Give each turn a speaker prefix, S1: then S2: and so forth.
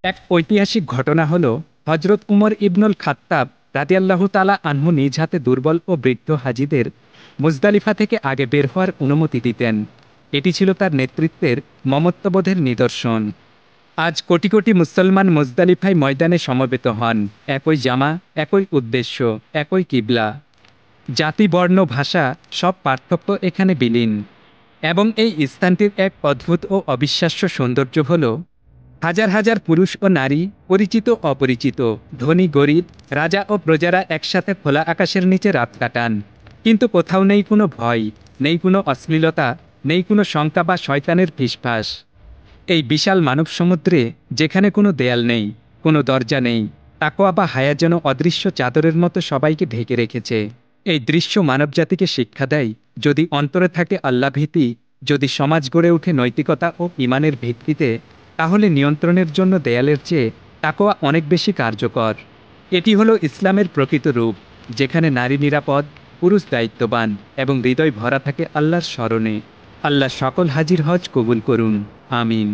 S1: এক ঐতিহাসিক ঘটনা হল হজরত উমর ইবনুল খাত্তাব রাদিয়াল্লাহু তাআলা আনহু নিজ হাতে দুর্বল ও বৃদ্ধ হাজিদের মুজদালিফা থেকে আগে বের হওয়ার অনুমতি দিতেন। এটি ছিল তার নেতৃত্বের মমত্ববোধের নিদর্শন। আজ কোটি কোটি মুসলমান মুজদালিফায় ময়দানে সমবেত হন, একই জামা, একই উদ্দেশ্য, একই কিবলা। জাতি, বর্ণ, ভাষা সব পার্থক্য এখানে বিলীন। এবং এই স্থানটির এক অদ্ভুত ও অবিশ্বাস্য সৌন্দর্য হল হাজার হাজার পুরুষ ও নারী, পরিচিত অপরিচিত, ধনী গরিব, রাজা ও প্রজারা একসাথে খোলা আকাশের নিচে রাত কাটান। কিন্তু কোথাও নেই কোনো ভয়, নেই কোনো অশ্লীলতা, নেই কোনো শঙ্কা বা শয়তানের ফিসফাস। এই বিশাল মানব সমুদ্রে যেখানে কোনো দেয়াল নেই, কোনো দরজা নেই, তাকওয়া বা হায়া যেন অদৃশ্য চাদরের মতো সবাইকে ঢেকে রেখেছে। এই দৃশ্য মানবজাতিকে শিক্ষা দেয়, যদি অন্তরে থাকে আল্লাহভীতি, যদি সমাজ গড়ে ওঠে নৈতিকতা ও ঈমানের ভিত্তিতে, তাহলে নিয়ন্ত্রণের জন্য দেয়ালের চেয়ে তাকওয়া অনেক বেশি কার্যকর। এটি হলো ইসলামের প্রকৃত রূপ, যেখানে নারী নিরাপদ, পুরুষ দায়িত্ববান এবং হৃদয় ভরা থাকে আল্লাহর স্মরণে। আল্লাহ সকল হাজির হজ কবুল করুন। আমিন।